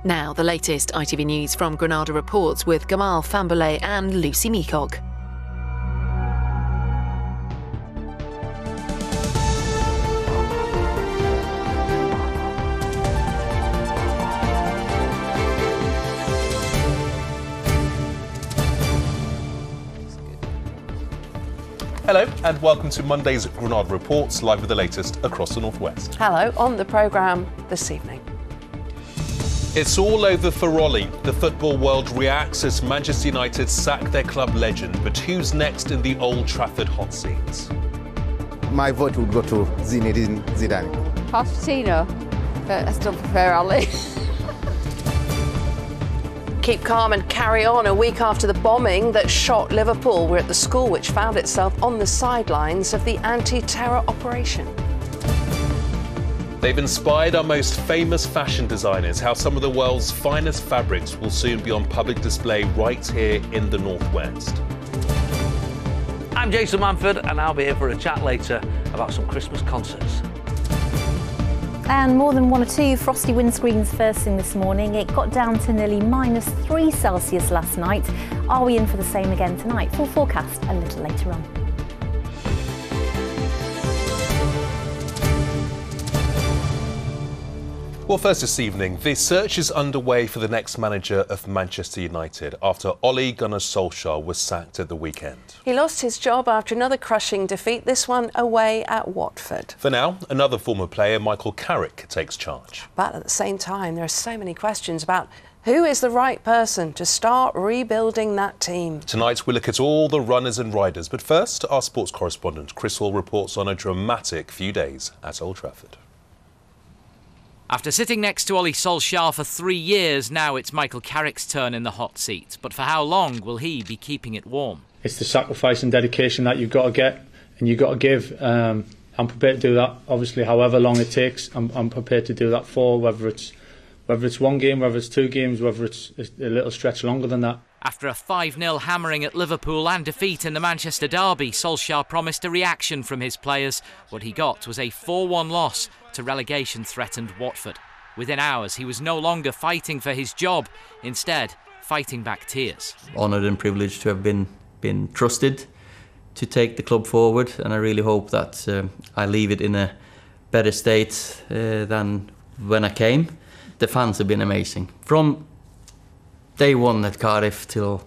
Now, the latest ITV News from Granada reports with Gamal, Fahnbulleh and Lucy Meacock. Hello and welcome to Monday's Granada Reports, live with the latest across the northwest. Hello, on the programme this evening. It's all over for Ollie. The football world reacts as Manchester United sack their club legend. But who's next in the Old Trafford hot seats? My vote would go to Zinedine Zidane. Pochettino, but I still prefer Ollie. Keep calm and carry on. A week after the bombing that shot Liverpool, we're at the school which found itself on the sidelines of the anti-terror operation. They've inspired our most famous fashion designers. How some of the world's finest fabrics will soon be on public display right here in the northwest. I'm Jason Manford and I'll be here for a chat later about some Christmas concerts. And more than 1 or 2 frosty windscreens first thing this morning. It got down to nearly -3 Celsius last night. Are we in for the same again tonight? Full forecast a little later on. Well, first this evening, the search is underway for the next manager of Manchester United after Ole Gunnar Solskjaer was sacked at the weekend. He lost his job after another crushing defeat, this one away at Watford. For now, another former player, Michael Carrick, takes charge. But at the same time, there are so many questions about who is the right person to start rebuilding that team. Tonight, we look at all the runners and riders. But first, our sports correspondent, Chris Hall, reports on a dramatic few days at Old Trafford. After sitting next to Ole Solskjaer for 3 years, now it's Michael Carrick's turn in the hot seat. But for how long will he be keeping it warm? It's the sacrifice and dedication that you've got to get and you've got to give. I'm prepared to do that, obviously, however long it takes. I'm prepared to do that for, whether it's 1 game, whether it's 2 games, whether it's a little stretch longer than that. After a 5-0 hammering at Liverpool and defeat in the Manchester derby, Solskjaer promised a reaction from his players. What he got was a 4-1 loss to relegation-threatened Watford. Within hours, he was no longer fighting for his job, instead fighting back tears. Honoured and privileged to have been trusted to take the club forward, and I really hope that I leave it in a better state than when I came. The fans have been amazing. From day one at Cardiff till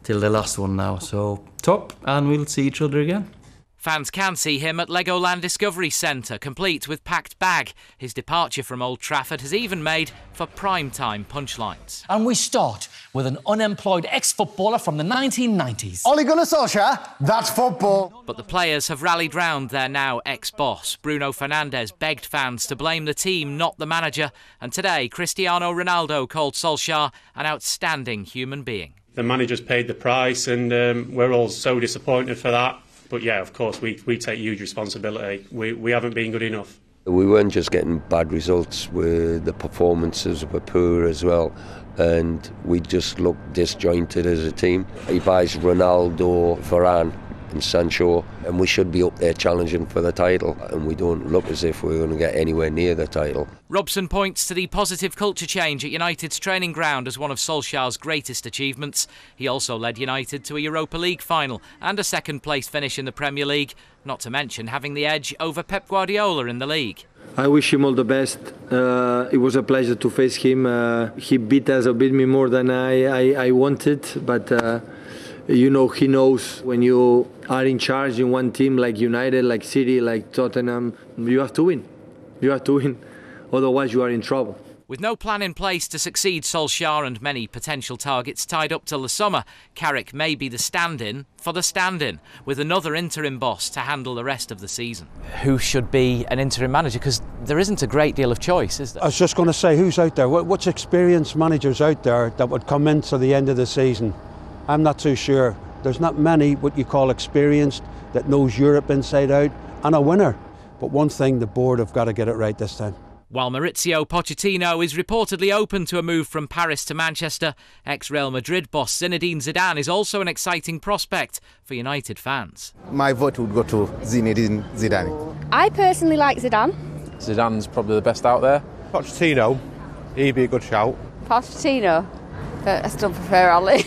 the last one now, so top, and we'll see each other again. Fans can see him at Legoland Discovery Centre, complete with packed bag. His departure from Old Trafford has even made for prime-time punchlines. And we start with an unemployed ex-footballer from the 1990s. Ole Gunnar Solskjaer, that's football. But the players have rallied round their now ex-boss. Bruno Fernandes begged fans to blame the team, not the manager. And today, Cristiano Ronaldo called Solskjaer an outstanding human being. The manager's paid the price and we're all so disappointed for that. But yeah, of course, we take huge responsibility. We haven't been good enough. We weren't just getting bad results, the performances were poor as well, and we just looked disjointed as a team. He buys Ronaldo, Varane and Sancho, and we should be up there challenging for the title, and we don't look as if we're going to get anywhere near the title. Robson points to the positive culture change at United's training ground as one of Solskjaer's greatest achievements. He also led United to a Europa League final and a second-place finish in the Premier League, not to mention having the edge over Pep Guardiola in the league. I wish him all the best. It was a pleasure to face him. He beat me more than I wanted, but he knows when you are in charge in one team like United, like City, like Tottenham, you have to win. You have to win, otherwise you are in trouble. With no plan in place to succeed Solskjaer and many potential targets tied up till the summer, Carrick may be the stand-in for the stand-in, with another interim boss to handle the rest of the season. Who should be an interim manager? Because there isn't a great deal of choice, is there? I was just going to say, who's out there? What's experienced managers out there that would come in to the end of the season? I'm not too sure. There's not many what you call experienced that knows Europe inside out and a winner. But one thing, the board have got to get it right this time. While Mauricio Pochettino is reportedly open to a move from Paris to Manchester, ex-Real Madrid boss Zinedine Zidane is also an exciting prospect for United fans. My vote would go to Zinedine Zidane. I personally like Zidane. Zidane's probably the best out there. Pochettino, he'd be a good shout. Pochettino. I still prefer Ali.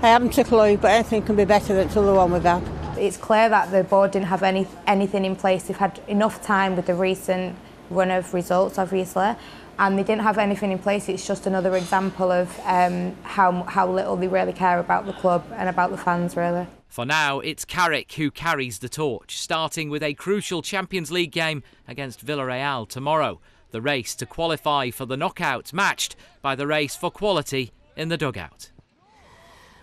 I haven't a clue, but anything can be better than the other one we've had. It's clear that the board didn't have anything in place. They've had enough time with the recent run of results, obviously, and they didn't have anything in place. It's just another example of how little they really care about the club and about the fans, really. For now, it's Carrick who carries the torch, starting with a crucial Champions League game against Villarreal tomorrow. The race to qualify for the knockout matched by the race for quality in the dugout.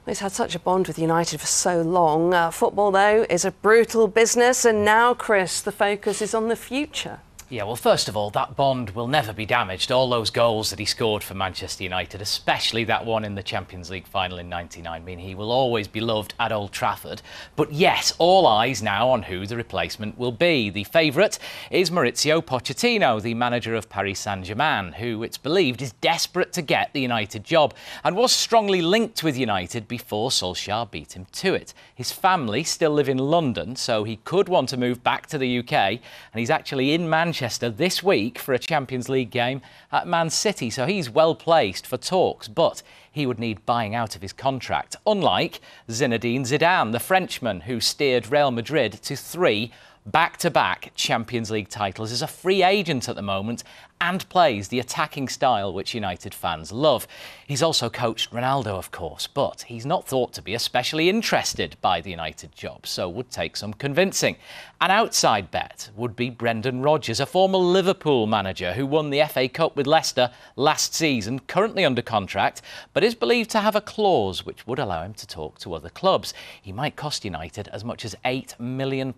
It's had such a bond with United for so long. Football, though, is a brutal business, and now, Chris, the focus is on the future. Yeah, well, first of all, that bond will never be damaged. All those goals that he scored for Manchester United, especially that one in the Champions League final in '99, mean he will always be loved at Old Trafford. But yes, all eyes now on who the replacement will be. The favourite is Mauricio Pochettino, the manager of Paris Saint-Germain, who it's believed is desperate to get the United job and was strongly linked with United before Solskjaer beat him to it. His family still live in London, so he could want to move back to the UK, and he's actually in Manchester this week for a Champions League game at Man City, so he's well placed for talks, but he would need buying out of his contract, unlike Zinedine Zidane, the Frenchman who steered Real Madrid to 3 back-to-back Champions League titles, is a free agent at the moment and plays the attacking style which United fans love. He's also coached Ronaldo, of course, but he's not thought to be especially interested by the United job, so would take some convincing. An outside bet would be Brendan Rodgers, a former Liverpool manager who won the FA Cup with Leicester last season, currently under contract, but is believed to have a clause which would allow him to talk to other clubs. He might cost United as much as £8 million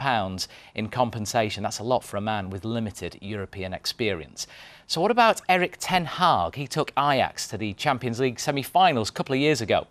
in compensation. That's a lot for a man with limited European experience. So what about Erik ten Hag? He took Ajax to the Champions League semi-finals a couple of years ago.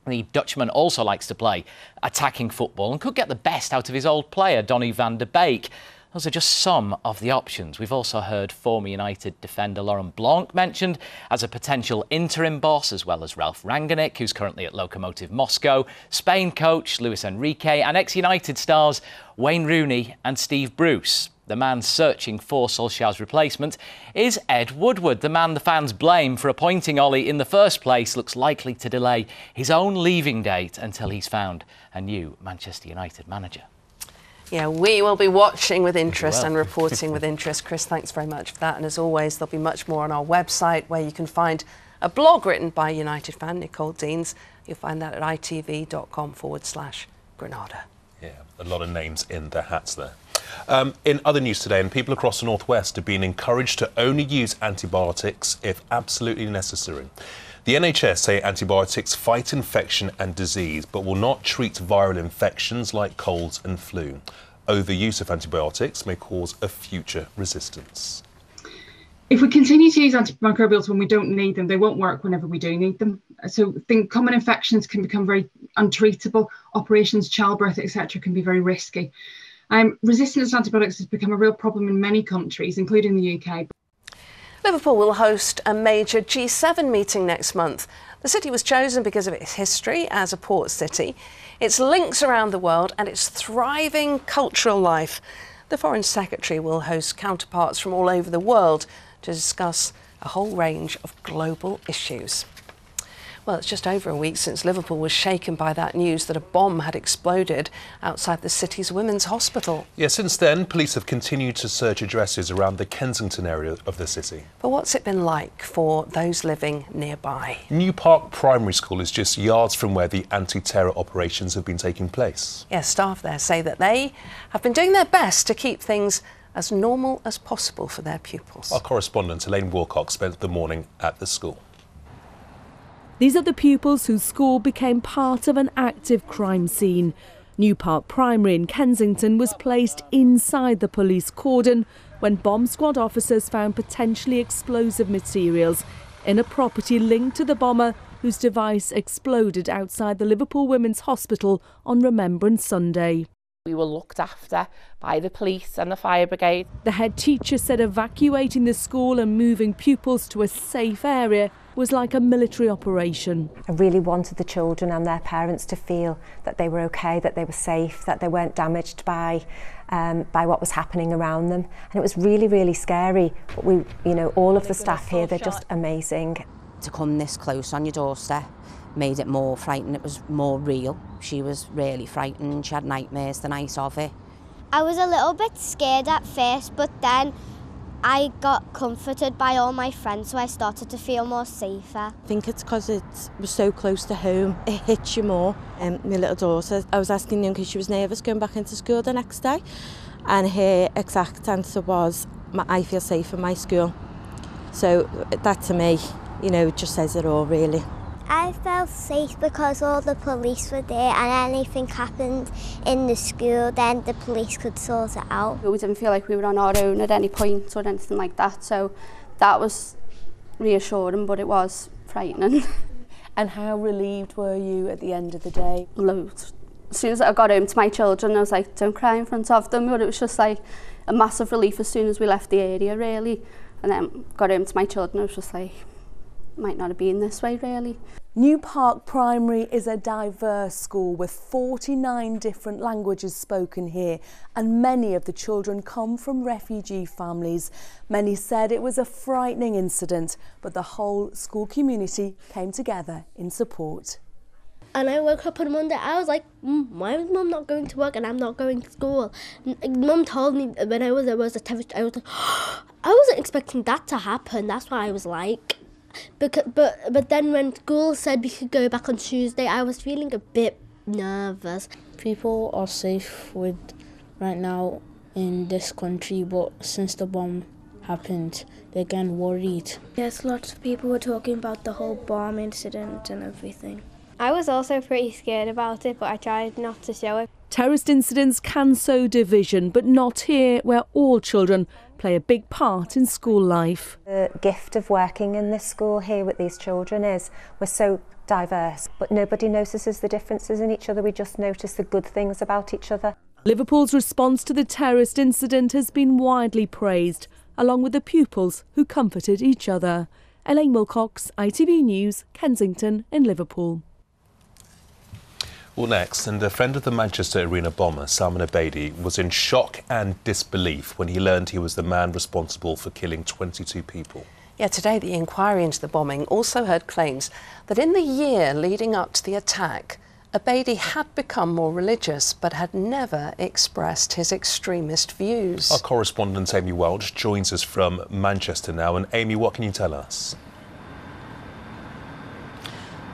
The Dutchman also likes to play attacking football and could get the best out of his old player, Donny van de Beek. Those are just some of the options. We've also heard former United defender Laurent Blanc mentioned as a potential interim boss, as well as Ralf Rangnick, who's currently at Lokomotiv Moscow, Spain coach Luis Enrique, and ex-United stars Wayne Rooney and Steve Bruce. The man searching for Solskjaer's replacement is Ed Woodward. The man the fans blame for appointing Ollie in the first place looks likely to delay his own leaving date until he's found a new Manchester United manager. Yeah, we will be watching with interest and reporting with interest. Chris, thanks very much for that. And as always, there'll be much more on our website where you can find a blog written by United fan Nicole Deans. You'll find that at itv.com/Granada. Yeah, a lot of names in their hats there. In other news today, and people across the northwest have been encouraged to only use antibiotics if absolutely necessary. The NHS say antibiotics fight infection and disease, but will not treat viral infections like colds and flu. Overuse of antibiotics may cause a future resistance. If we continue to use antimicrobials when we don't need them, they won't work whenever we do need them. So I think common infections can become very untreatable. Operations, childbirth, etc. can be very risky. Resistance to antibiotics has become a real problem in many countries, including the UK. Liverpool will host a major G7 meeting next month. The city was chosen because of its history as a port city, its links around the world and its thriving cultural life. The Foreign Secretary will host counterparts from all over the world to discuss a whole range of global issues. Well, it's just over a week since Liverpool was shaken by that news that a bomb had exploded outside the city's women's hospital. Yeah, since then, police have continued to search addresses around the Kensington area of the city. But what's it been like for those living nearby? Meacock Primary School is just yards from where the anti-terror operations have been taking place. Yeah, staff there say that they have been doing their best to keep things as normal as possible for their pupils. Our correspondent Elaine Wilcox spent the morning at the school. These are the pupils whose school became part of an active crime scene. New Park Primary in Kensington was placed inside the police cordon when bomb squad officers found potentially explosive materials in a property linked to the bomber whose device exploded outside the Liverpool Women's Hospital on Remembrance Sunday. We were looked after by the police and the fire brigade. The head teacher said evacuating the school and moving pupils to a safe area was like a military operation. I really wanted the children and their parents to feel that they were okay, that they were safe, that they weren't damaged by what was happening around them. And it was really, really scary. But we, you know, all of the staff here, they're just amazing. To come this close on your doorstep made it more frightening. It was more real. She was really frightened. She had nightmares the night of it. I was a little bit scared at first, but then I got comforted by all my friends, so I started to feel more safer. I think it's because it was so close to home. It hits you more. My little daughter, I was asking them because she was nervous going back into school the next day, and her exact answer was, I feel safe in my school. So that to me, you know, just says it all really. I felt safe because all the police were there, and anything happened in the school, then the police could sort it out. We didn't feel like we were on our own at any point or anything like that, so that was reassuring, but it was frightening. And how relieved were you at the end of the day? Loads. As soon as I got home to my children, I was like, don't cry in front of them, but it was just like a massive relief as soon as we left the area, really. And then got home to my children, I was just like, might not have been this way, really. Meacock Primary is a diverse school with 49 different languages spoken here, and many of the children come from refugee families. Many said it was a frightening incident, but the whole school community came together in support. And I woke up on Monday, I was like, why is Mum not going to work and I'm not going to school? Mum told me when I was a terrorist, I was like, I wasn't expecting that to happen, that's what I was like. But then when school said we could go back on Tuesday, I was feeling a bit nervous. People are safe right now in this country, but since the bomb happened, they're getting worried. Yes, lots of people were talking about the whole bomb incident and everything. I was also pretty scared about it, but I tried not to show it. Terrorist incidents can sow division, but not here, where all children play a big part in school life. The gift of working in this school here with these children is we're so diverse, but nobody notices the differences in each other. We just notice the good things about each other. Liverpool's response to the terrorist incident has been widely praised, along with the pupils who comforted each other. Elaine Wilcox, ITV News, Kensington in Liverpool. Well, next, and a friend of the Manchester Arena bomber, Salman Abedi, was in shock and disbelief when he learned he was the man responsible for killing 22 people. Yeah, today the inquiry into the bombing also heard claims that in the year leading up to the attack, Abedi had become more religious but had never expressed his extremist views. Our correspondent Amy Welch joins us from Manchester now. And Amy, what can you tell us?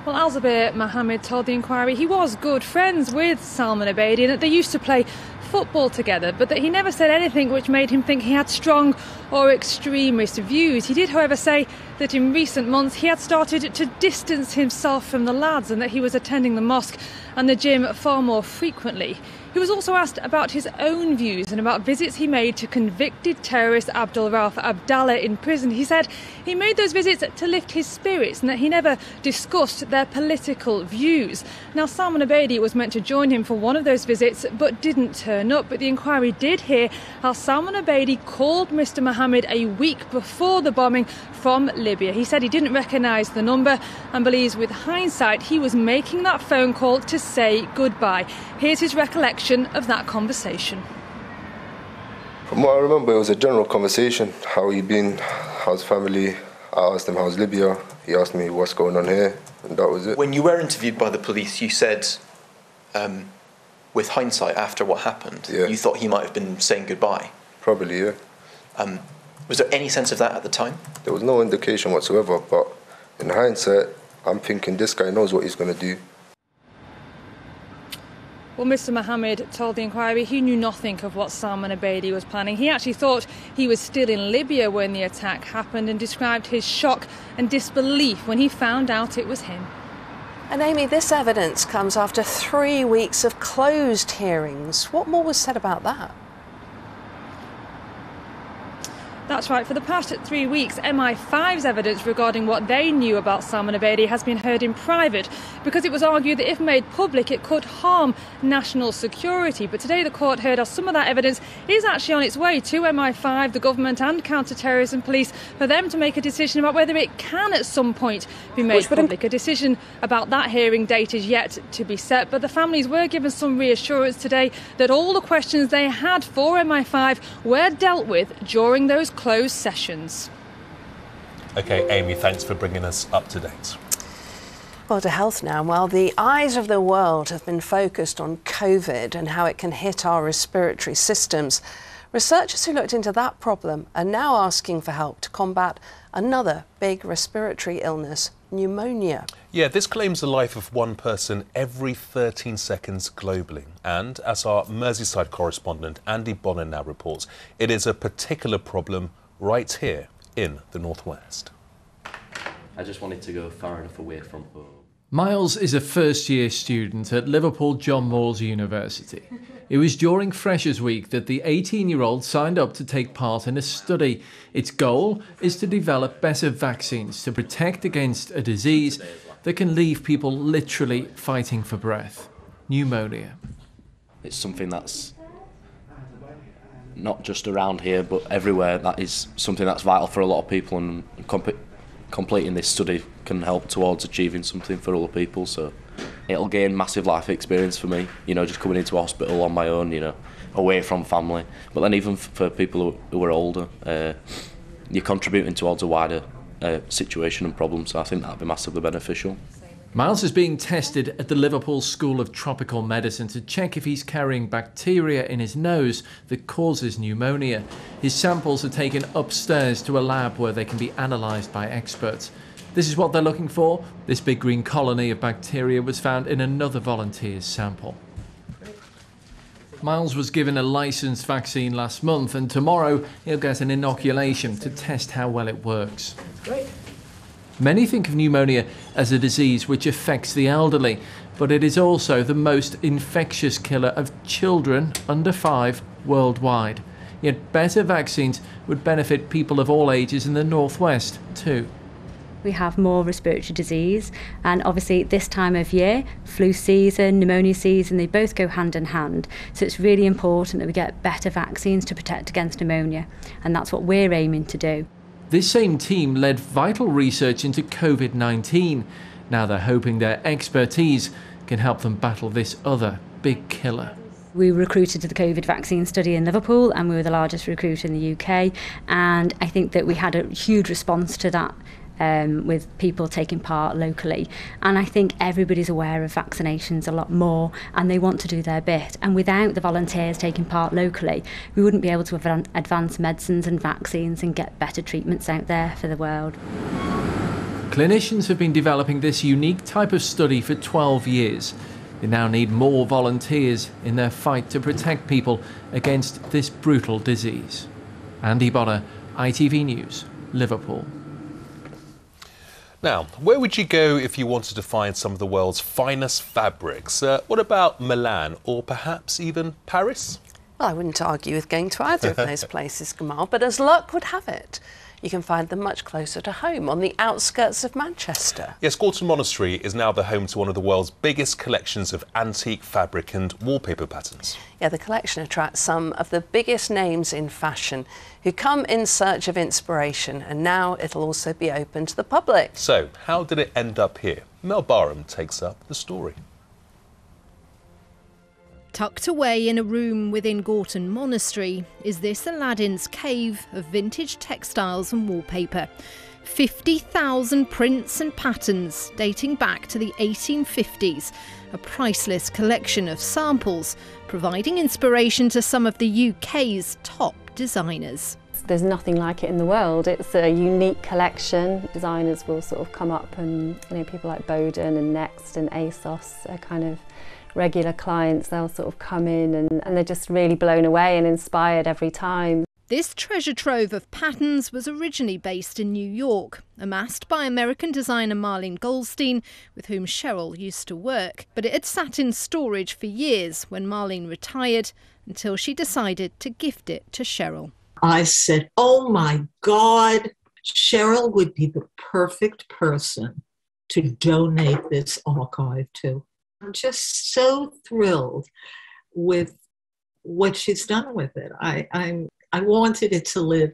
Well, Al-Zabir Mohammed told the inquiry he was good friends with Salman Abedi and that they used to play football together, but that he never said anything which made him think he had strong or extremist views. He did, however, say that in recent months he had started to distance himself from the lads and that he was attending the mosque and the gym far more frequently. He was also asked about his own views and about visits he made to convicted terrorist Abdul Rauf Abdallah in prison. He said he made those visits to lift his spirits and that he never discussed their political views. Now, Salman Abedi was meant to join him for one of those visits but didn't turn up. But the inquiry did hear how Salman Abedi called Mr Mohammed a week before the bombing from Libya. He said he didn't recognise the number and believes with hindsight he was making that phone call to say goodbye. Here's his recollection of that conversation. From what I remember, it was a general conversation. How he been? How's family? I asked him how's Libya. He asked me what's going on here, and that was it. When you were interviewed by the police, you said, with hindsight, after what happened, you thought he might have been saying goodbye. Probably, yeah. Was there any sense of that at the time? There was no indication whatsoever, but in hindsight, I'm thinking this guy knows what he's going to do. Well, Mr Mohammed told the inquiry he knew nothing of what Salman Abedi was planning. He actually thought he was still in Libya when the attack happened and described his shock and disbelief when he found out it was him. And Amy, this evidence comes after 3 weeks of closed hearings. What more was said about that? That's right, for the past 3 weeks, MI5's evidence regarding what they knew about Salman Abedi has been heard in private because it was argued that if made public it could harm national security. But today the court heard how some of that evidence is actually on its way to MI5, the government and counter-terrorism police for them to make a decision about whether it can at some point be made public. A decision about that hearing date is yet to be set, but the families were given some reassurance today that all the questions they had for MI5 were dealt with during those closed sessions. OK, Amy, thanks for bringing us up to date. Well, to health now. Well, the eyes of the world have been focused on COVID and how it can hit our respiratory systems. Researchers who looked into that problem are now asking for help to combat another big respiratory illness, pneumonia. Yeah, this claims the life of one person every 13 seconds globally. And as our Merseyside correspondent Andy Bonner now reports, it is a particular problem right here in the northwest. I just wanted to go far enough away from home. Miles is a first-year student at Liverpool John Moores University. It was during Freshers' Week that the 18-year-old signed up to take part in a study. Its goal is to develop better vaccines to protect against a disease that can leave people literally fighting for breath: pneumonia. It's something that's not just around here but everywhere. That is something that's vital for a lot of people, and completing this study can help towards achieving something for other people. So it'll gain massive life experience for me, you know, just coming into hospital on my own, you know, away from family. But then even for people who are older, you're contributing towards a wider situation and problem, so I think that'll be massively beneficial. Miles is being tested at the Liverpool School of Tropical Medicine to check if he's carrying bacteria in his nose that causes pneumonia. His samples are taken upstairs to a lab where they can be analysed by experts. This is what they're looking for. This big green colony of bacteria was found in another volunteer's sample. Miles was given a licensed vaccine last month, and tomorrow he'll get an inoculation to test how well it works. Great. Many think of pneumonia as a disease which affects the elderly, but it is also the most infectious killer of children under 5 worldwide. Yet better vaccines would benefit people of all ages in the northwest too. We have more respiratory disease, and obviously this time of year, flu season, pneumonia season, they both go hand in hand. So it's really important that we get better vaccines to protect against pneumonia, and that's what we're aiming to do. This same team led vital research into COVID-19. Now they're hoping their expertise can help them battle this other big killer. We were recruited to the COVID vaccine study in Liverpool, and we were the largest recruiter in the UK, and I think that we had a huge response to that with people taking part locally. And I think everybody's aware of vaccinations a lot more, and they want to do their bit. And without the volunteers taking part locally, we wouldn't be able to advance medicines and vaccines and get better treatments out there for the world. Clinicians have been developing this unique type of study for 12 years. They now need more volunteers in their fight to protect people against this brutal disease. Andy Bonner, ITV News, Liverpool. Now, where would you go if you wanted to find some of the world's finest fabrics? What about Milan or perhaps even Paris? Well, I wouldn't argue with going to either of those places, Gamal, but as luck would have it, you can find them much closer to home, on the outskirts of Manchester. Yes, Gorton Monastery is now the home to one of the world's biggest collections of antique fabric and wallpaper patterns. Yeah, the collection attracts some of the biggest names in fashion who come in search of inspiration, and now it'll also be open to the public. So, how did it end up here? Mel Barham takes up the story. Tucked away in a room within Gorton Monastery is this Aladdin's cave of vintage textiles and wallpaper. 50,000 prints and patterns dating back to the 1850s, a priceless collection of samples providing inspiration to some of the UK's top designers. There's nothing like it in the world. It's a unique collection. Designers will sort of come up, and people like Boden and Next and ASOS are kind of regular clients. They'll sort of come in and they're just really blown away and inspired every time. This treasure trove of patterns was originally based in New York, amassed by American designer Marlene Goldstein, with whom Cheryl used to work. But it had sat in storage for years when Marlene retired, until she decided to gift it to Cheryl. I said, oh my God, Cheryl would be the perfect person to donate this archive to. I'm just so thrilled with what she's done with it. I wanted it to live.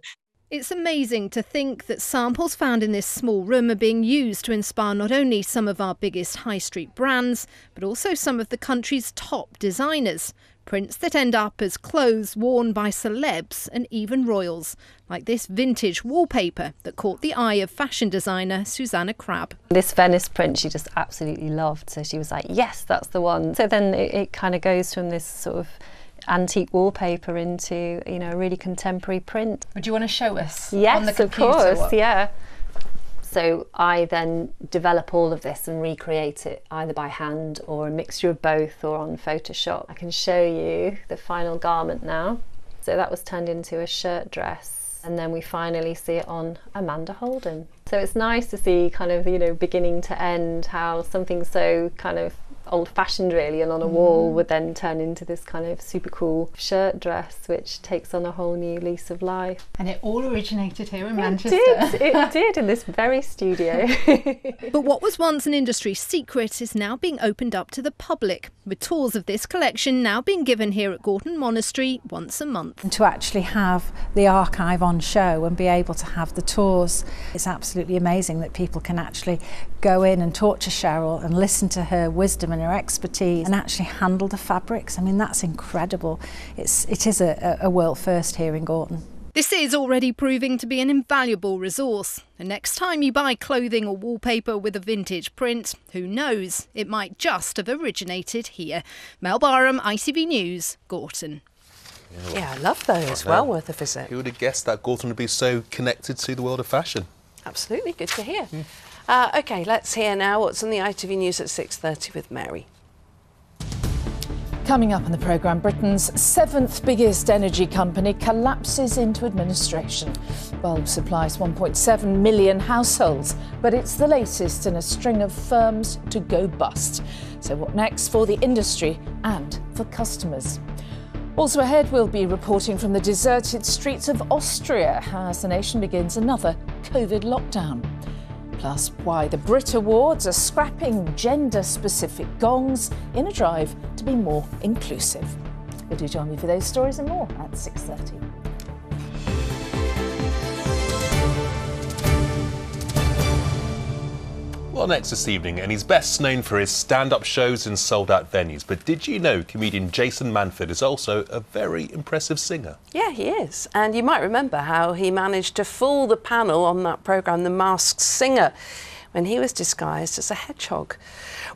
It's amazing to think that samples found in this small room are being used to inspire not only some of our biggest high street brands, but also some of the country's top designers. Prints that end up as clothes worn by celebs and even royals, like this vintage wallpaper that caught the eye of fashion designer Susanna Crabb. This Venice print she just absolutely loved, so she was like, yes, that's the one. So then it kind of goes from this sort of antique wallpaper into, you know, a really contemporary print. Would you want to show us? Yes, on the computer, of course, yeah. So I then develop all of this and recreate it either by hand or a mixture of both or on Photoshop. I can show you the final garment now. So that was turned into a shirt dress, and then we finally see it on Amanda Holden. So it's nice to see kind of, you know, beginning to end, how something so kind of old-fashioned really and on a wall would then turn into this kind of super cool shirt dress, which takes on a whole new lease of life. And it all originated here in Manchester. It did in this very studio. But what was once an industry secret is now being opened up to the public, with tours of this collection now being given here at Gorton Monastery once a month. And to actually have the archive on show and be able to have the tours, it's absolutely amazing that people can actually go in and talk to Cheryl and listen to her wisdom and her expertise and actually handle the fabrics. I mean, that's incredible. It is a world first here in Gorton. This is already proving to be an invaluable resource. And next time you buy clothing or wallpaper with a vintage print, who knows, it might just have originated here. Mel Barham, ITV News, Gorton. Yeah, I love those. Well worth a visit. Who would have guessed that Gorton would be so connected to the world of fashion? Absolutely, good to hear. OK, let's hear now what's on the ITV News at 6:30 with Mary. Coming up on the programme, Britain's 7th biggest energy company collapses into administration. Bulb supplies 1.7 million households, but it's the latest in a string of firms to go bust. So what next for the industry and for customers? Also ahead, we'll be reporting from the deserted streets of Austria as the nation begins another COVID lockdown. Plus, why the Brit Awards are scrapping gender-specific gongs in a drive to be more inclusive. But do join me for those stories and more at 6:30. Well, next this evening, and he's best known for his stand-up shows in sold-out venues. But did you know comedian Jason Manford is also a very impressive singer? Yeah, he is. And you might remember how he managed to fool the panel on that programme, The Masked Singer, when he was disguised as a hedgehog.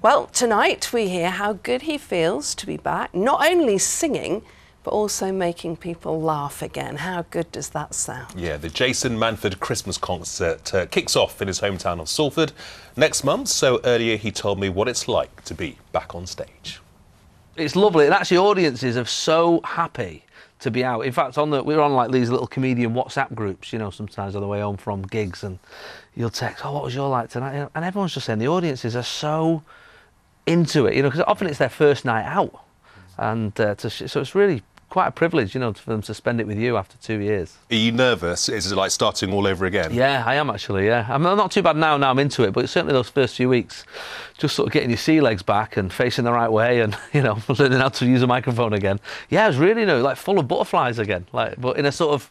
Well, tonight we hear how good he feels to be back, not only singing, but also making people laugh again. How good does that sound? Yeah, the Jason Manford Christmas concert kicks off in his hometown of Salford next month. So earlier he told me what it's like to be back on stage. It's lovely, and actually audiences are so happy to be out. In fact, we're on like these little comedian WhatsApp groups, you know, sometimes on the way home from gigs, and you'll text, oh, what was your like tonight? And everyone's just saying the audiences are so into it, you know, because often it's their first night out. And so it's really quite a privilege, you know, for them to spend it with you after 2 years. Are you nervous? Is it like starting all over again? Yeah, I am actually, yeah. I'm not too bad now I'm into it, but certainly those first few weeks, just sort of getting your sea legs back and facing the right way and, you know, learning how to use a microphone again. Yeah, I was really, you know, like full of butterflies again, like, but in a sort of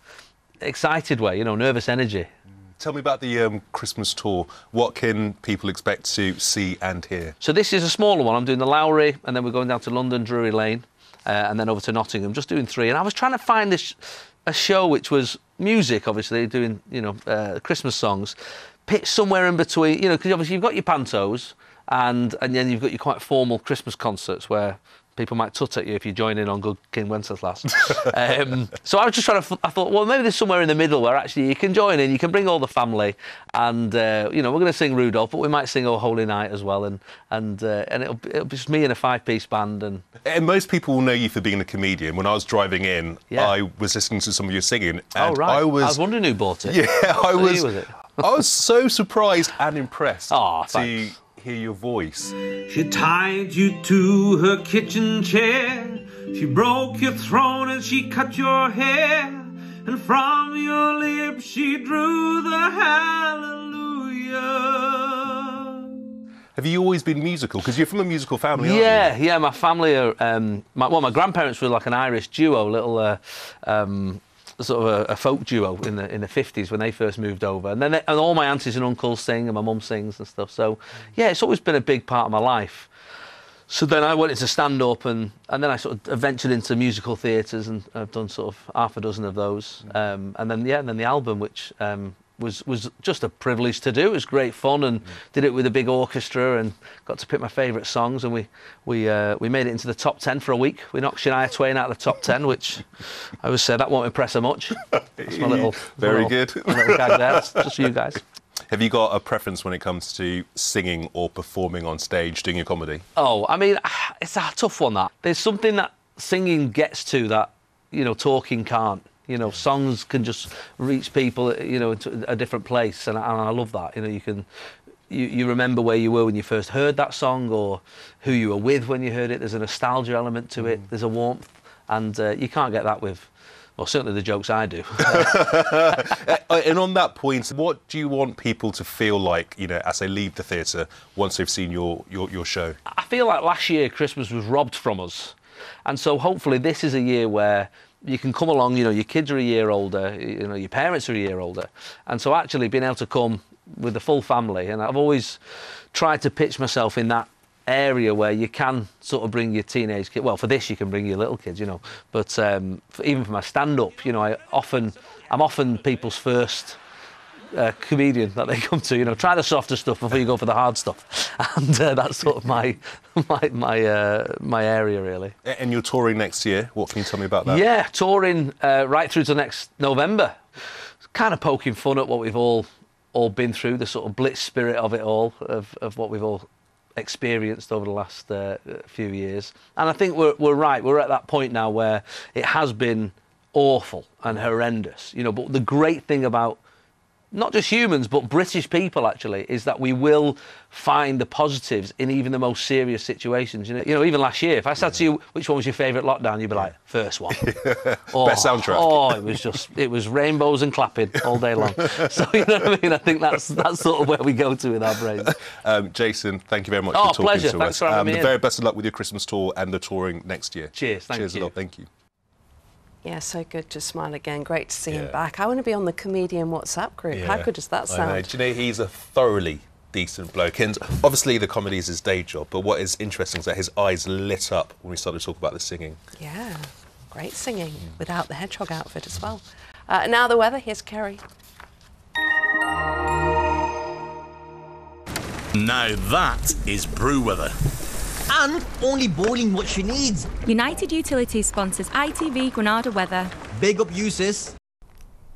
excited way, you know, nervous energy. Tell me about the Christmas tour. What can people expect to see and hear? So this is a smaller one. I'm doing the Lowry, and then we're going down to London, Drury Lane. And then over to Nottingham, just doing 3. And I was trying to find a show which was music, obviously, doing, you know, Christmas songs, pitched somewhere in between, you know, because obviously you've got your pantos and then you've got your quite formal Christmas concerts where people might tut at you if you join in on Good King Wenceslas. So I was just I thought, well, maybe there's somewhere in the middle where actually you can join in, you can bring all the family, and you know, we're going to sing Rudolph, but we might sing Oh Holy Night as well, and it'll be just me and a 5-piece band. And most people will know you for being a comedian. When I was driving in, I was listening to some of your singing. And oh right, I was wondering who bought it. Yeah, I was. Who was it? I was so surprised and impressed to hear your voice. She tied you to her kitchen chair. She broke your throne and she cut your hair. and from your lips she drew the hallelujah. Have you always been musical? Because you're from a musical family, aren't you? Yeah. My family are. My grandparents were like an Irish duo, little sort of a folk duo in the 50s when they first moved over, and then all my aunties and uncles sing, and my mum sings and stuff. So yeah, it's always been a big part of my life. So then I went into stand-up, and then I sort of ventured into musical theatres, and I've done sort of half a dozen of those. And then the album, which was just a privilege to do. It was great fun, and did it with a big orchestra, and got to pick my favourite songs, and we made it into the top 10 for a week. We knocked Shania Twain out of the top 10, which I always say that won't impress her much. That's my little good. My little gag there. That's just for you guys. Have you got a preference when it comes to singing or performing on stage, doing your comedy? Oh, I mean, it's a tough one, that. There's something that singing gets to that, talking can't. Songs can just reach people, into a different place, and I love that. You remember where you were when you first heard that song, or who you were with when you heard it. There's a nostalgia element to it. There's a warmth, and you can't get that with, well, certainly the jokes I do. And on that point, what do you want people to feel like, as they leave the theatre once they've seen your show? I feel like last year Christmas was robbed from us, and so hopefully this is a year where you can come along, your kids are a year older, your parents are a year older, and so actually being able to come with the full family, and I've always tried to pitch myself in that area where you can sort of bring your teenage kids. Well, for this you can bring your little kids, but even for my stand-up, I'm often people's first comedian that they come to. Try the softer stuff before you go for the hard stuff, and that's sort of my area, really. And you're touring next year. What can you tell me about that? Yeah, touring right through to next November. Kind of poking fun at what we've all been through, the sort of blitz spirit of it all, of what we've all experienced over the last few years. And I think we're right. We're at that point now where it has been awful and horrendous, but the great thing about not just humans, but British people, actually, is that we will find the positives in even the most serious situations. Even last year, if I said to you, which one was your favourite lockdown, you'd be like, first one. Best soundtrack. Oh, it was rainbows and clapping all day long. So, you know what I mean? I think that's sort of where we go to with our brains. Jason, thank you very much for talking pleasure. to Thanks us. for having me The in. very best of luck with your Christmas tour and the touring next year. Cheers, thank you. Cheers a lot, thank you. Yeah, so good to smile again. Great to see him back. I want to be on the comedian WhatsApp group. How good does that sound? Do you know, he's a thoroughly decent bloke, and obviously the comedy is his day job, but what is interesting is that his eyes lit up when we started to talk about the singing. Yeah, great singing without the hedgehog outfit as well. Now the weather, here's Kerry. Now that is brew weather. And only bowling what she needs. United Utilities sponsors ITV Granada weather. Big up you, sis.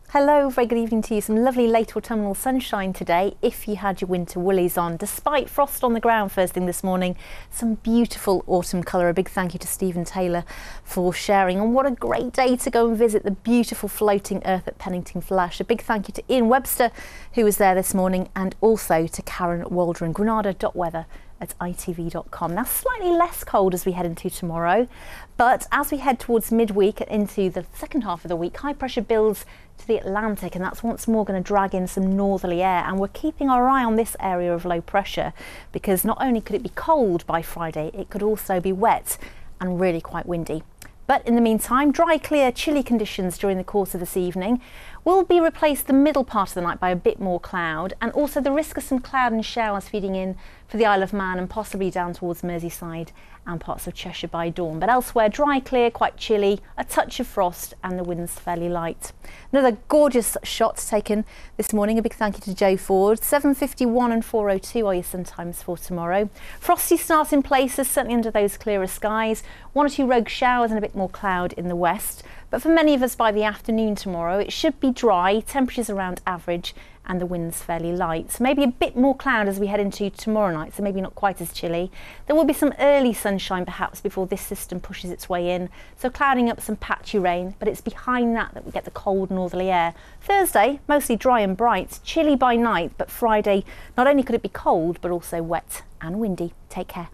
Hello, very good evening to you. Some lovely late autumnal sunshine today if you had your winter woolies on. Despite frost on the ground first thing this morning, some beautiful autumn colour. A big thank you to Stephen Taylor for sharing. And what a great day to go and visit the beautiful floating earth at Pennington Flash. A big thank you to Ian Webster, who was there this morning, and also to Karen Waldron. Granada.weather at itv.com. Now, slightly less cold as we head into tomorrow, but as we head towards midweek and into the second half of the week, high pressure builds to the Atlantic, and that's once more going to drag in some northerly air, and we're keeping our eye on this area of low pressure because not only could it be cold by Friday, it could also be wet and really quite windy. But in the meantime, dry, clear, chilly conditions during the course of this evening will be replaced the middle part of the night by a bit more cloud, and also the risk of some cloud and showers feeding in for the Isle of Man and possibly down towards Merseyside and parts of Cheshire by dawn. But elsewhere, dry, clear, quite chilly, a touch of frost, and the winds fairly light. Another gorgeous shot taken this morning. A big thank you to Joe Ford. 7:51 and 4:02 are your sun times for tomorrow. Frosty start in places, certainly under those clearer skies. One or two rogue showers and a bit more cloud in the west. But for many of us by the afternoon tomorrow, it should be dry, temperatures around average, and the winds fairly light. So maybe a bit more cloud as we head into tomorrow night, so maybe not quite as chilly. There will be some early sunshine perhaps before this system pushes its way in, so clouding up some patchy rain, but it's behind that we get the cold northerly air. Thursday, mostly dry and bright, chilly by night, but Friday, not only could it be cold, but also wet and windy. Take care.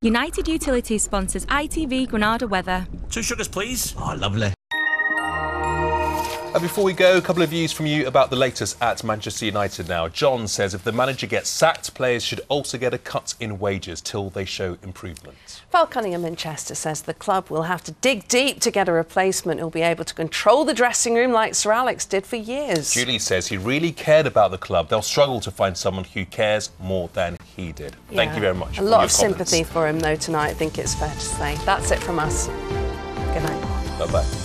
United Utilities sponsors ITV Granada weather. 2 sugars, please. Oh, lovely. Before we go, a couple of views from you about the latest at Manchester United now. John says if the manager gets sacked, players should also get a cut in wages till they show improvement. Val Cunningham in Chester says the club will have to dig deep to get a replacement who'll be able to control the dressing room like Sir Alex did for years. Julie says he really cared about the club. They'll struggle to find someone who cares more than he did. Yeah. Thank you very much. A lot of sympathy for him, though, tonight, I think it's fair to say. That's it from us. Good night. Bye-bye.